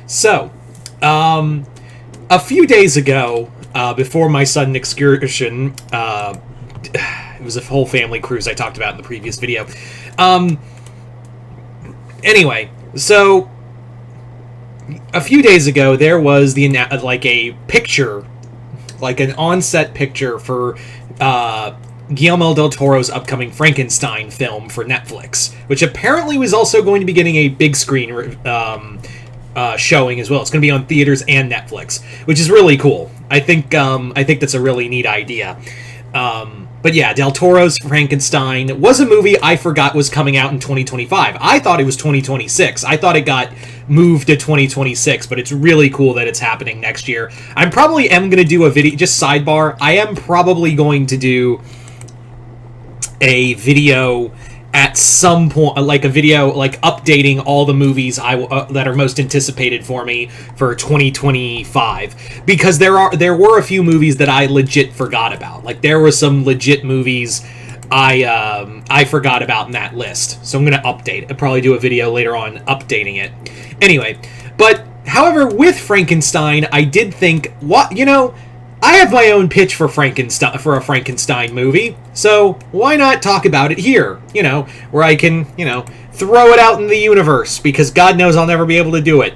So, a few days ago, before my sudden excursion, it was a whole family cruise I talked about in the previous video. Anyway, so a few days ago, there was a picture, like an on-set picture for Guillermo del Toro's upcoming Frankenstein film for Netflix, which apparently was also going to be getting a big screen showing as well. It's going to be on theaters and Netflix, which is really cool. I think that's a really neat idea. But yeah, Del Toro's Frankenstein was a movie I forgot was coming out in 2025. I thought it was 2026. I thought it got moved to 2026, but it's really cool that it's happening next year. I probably am going to do a video, just sidebar, I am probably going to do a video at some point, like a video like updating all the movies that are most anticipated for me for 2025, because there were a few movies that I legit forgot about. Like there were some legit movies I forgot about in that list, so I'm gonna update it. I'll probably do a video later on updating it. Anyway, but however, with Frankenstein, I did think, I have my own pitch for a Frankenstein movie, so why not talk about it here? Where I can, throw it out in the universe, because God knows I'll never be able to do it.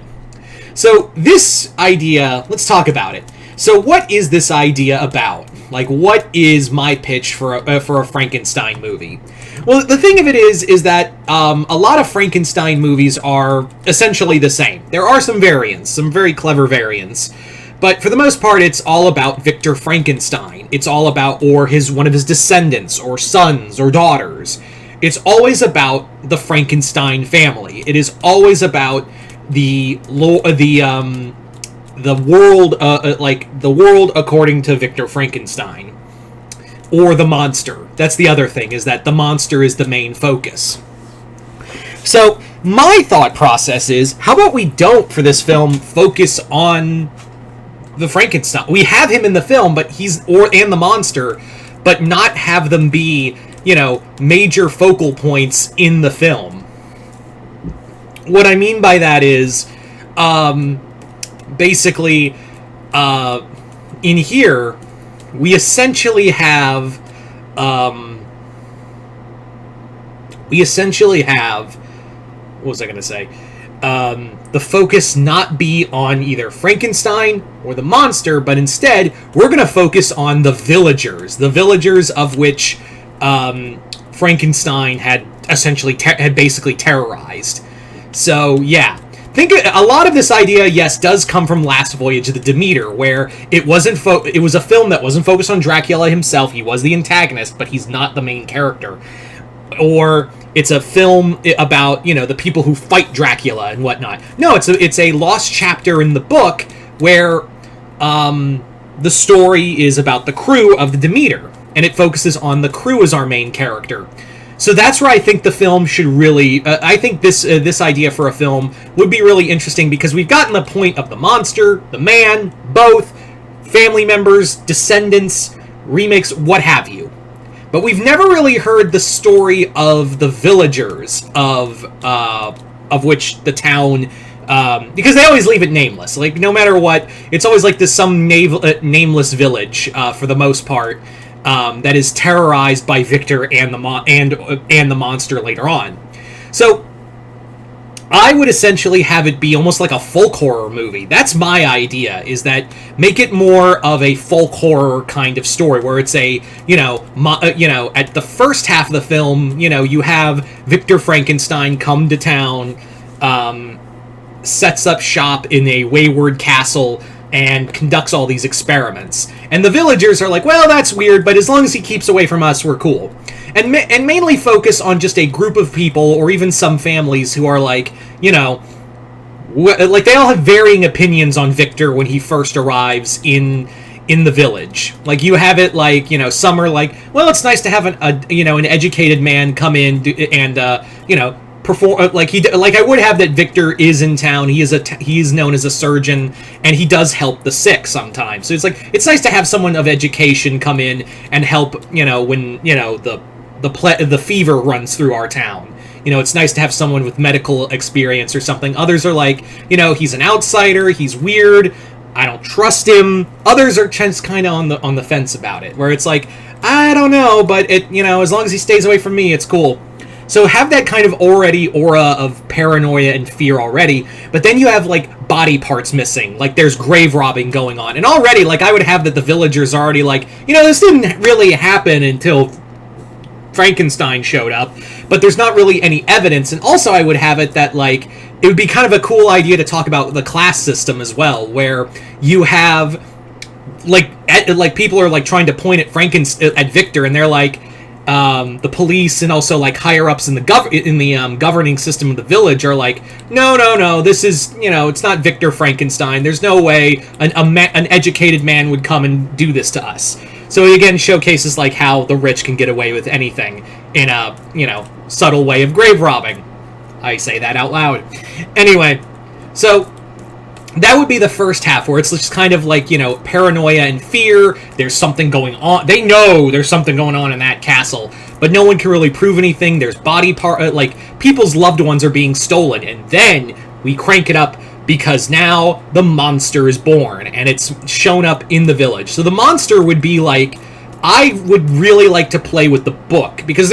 So this idea, let's talk about it. So what is this idea about? Like, what is my pitch for a Frankenstein movie? Well, the thing of it is that a lot of Frankenstein movies are essentially the same. There are some variants, some very clever variants. But for the most part, it's all about Victor Frankenstein. It's all about one of his descendants, or sons, or daughters. It's always about the Frankenstein family. It is always about the world according to Victor Frankenstein, or the monster. That's the other thing, is that the monster is the main focus. So my thought process is, how about we don't, for this film, focus on the Frankenstein? We have him in the film, but and the monster, but not have them be, major focal points in the film. What I mean by that is, basically, in here, we essentially have, what was I going to say? The focus not be on either Frankenstein or the monster, but instead we're going to focus on the villagers of which Frankenstein had essentially had basically terrorized. So yeah, think a lot of this idea, yes, does come from Last Voyage of the Demeter, where it was a film that wasn't focused on Dracula himself. He was the antagonist, but he's not the main character. Or it's a film about, the people who fight Dracula and whatnot. No, it's a lost chapter in the book where the story is about the crew of the Demeter, and it focuses on the crew as our main character. So that's where I think the film should really... I think this idea for a film would be really interesting, because we've gotten the point of the monster, the man, both, family members, descendants, remakes, what have you. But we've never really heard the story of the villagers of which the town, because they always leave it nameless. Like, no matter what, it's always like this some nameless village for the most part that is terrorized by Victor and the monster later on. So I would essentially have it be almost like a folk horror movie. That's my idea, is that make it more of a folk horror kind of story, where it's a, at the first half of the film, you have Victor Frankenstein come to town, sets up shop in a wayward castle, and conducts all these experiments. And the villagers are like, well, that's weird, but as long as he keeps away from us, we're cool. And mainly focus on just a group of people, or even some families, who are like, like they all have varying opinions on Victor when he first arrives in the village. Like, you have it like, some are like, well, it's nice to have an educated man come in and perform, like I would have that Victor is in town. He's known as a surgeon, and he does help the sick sometimes. So it's like, it's nice to have someone of education come in and help, when the fever runs through our town. it's nice to have someone with medical experience or something. Others are like, he's an outsider, he's weird, I don't trust him. Others are just kind of on the fence about it, where it's like, I don't know, but as long as he stays away from me, it's cool. So have that kind of aura of paranoia and fear already, but then you have, like, body parts missing. Like, there's grave robbing going on. And already, like, I would have that the villagers are already like, this didn't really happen until Frankenstein showed up, but there's not really any evidence. And also I would have it that, like, it would be kind of a cool idea to talk about the class system as well, where you have, like, people are, like, trying to point at Victor, and they're like, the police and also, like, higher ups in the governing system of the village are like, no, this is, it's not Victor Frankenstein. There's no way an educated man would come and do this to us. So it again showcases, like, how the rich can get away with anything in a, subtle way of grave robbing. I say that out loud. Anyway, so that would be the first half, where it's just kind of like, paranoia and fear. There's something going on. They know there's something going on in that castle, but no one can really prove anything. There's like, people's loved ones are being stolen. And then we crank it up because now the monster is born, and it's shown up in the village. So the monster would be like, I would really like to play with the book, because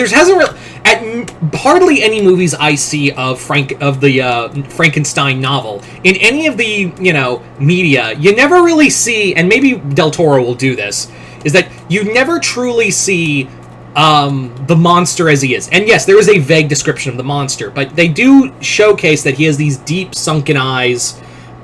hardly any movies I see of the Frankenstein novel. In any of the, media, you never really see, and maybe Del Toro will do this, is that you never truly see the monster as he is. And yes, there is a vague description of the monster, but they do showcase that he has these deep sunken eyes.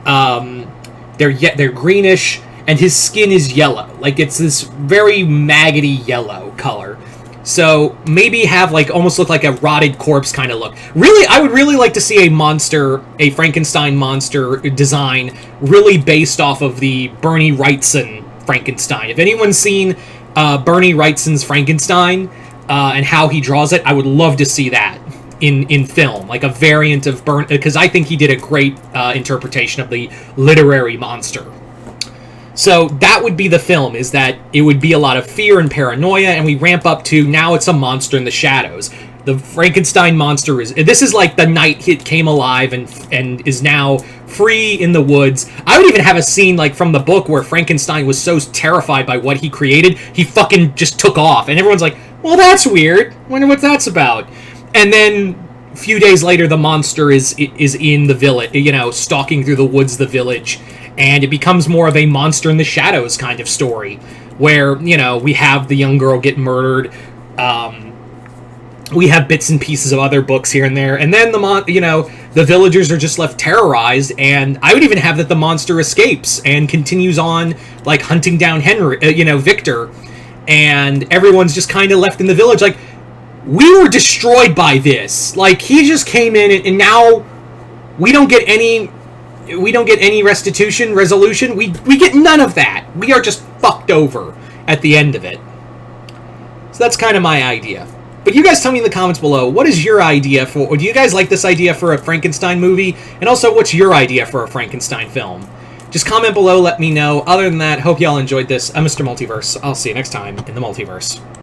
They're greenish, and his skin is yellow. Like, it's this very maggoty yellow color. So maybe have, like, almost look like a rotted corpse kind of look. Really, I would really like to see a Frankenstein monster design really based off of the Bernie Wrightson Frankenstein. If anyone's seen Bernie Wrightson's Frankenstein and how he draws it, I would love to see that in film, like a variant of because I think he did a great interpretation of the literary monster. So that would be the film, is that it would be a lot of fear and paranoia, and we ramp up to now it's a monster in the shadows. The Frankenstein monster this is like the night it came alive and is now free in the woods. I would even have a scene, like, from the book where Frankenstein was so terrified by what he created, he fucking just took off, and everyone's like, well, that's weird. Wonder what that's about. And then a few days later, the monster is in the village, stalking through the woods of the village. And it becomes more of a monster in the shadows kind of story, where, we have the young girl get murdered. We have bits and pieces of other books here and there. And then the villagers are just left terrorized. And I would even have that the monster escapes and continues on, like, hunting down Victor. And everyone's just kind of left in the village. Like, we were destroyed by this. Like, he just came in and now we don't get any resolution. We get none of that. We are just fucked over at the end of it. So that's kind of my idea. But you guys tell me in the comments below, what is your idea for, or do you guys like this idea for a Frankenstein movie? And also, what's your idea for a Frankenstein film? Just comment below, let me know. Other than that, hope y'all enjoyed this. I'm Mr. Multiverse. I'll see you next time in the multiverse.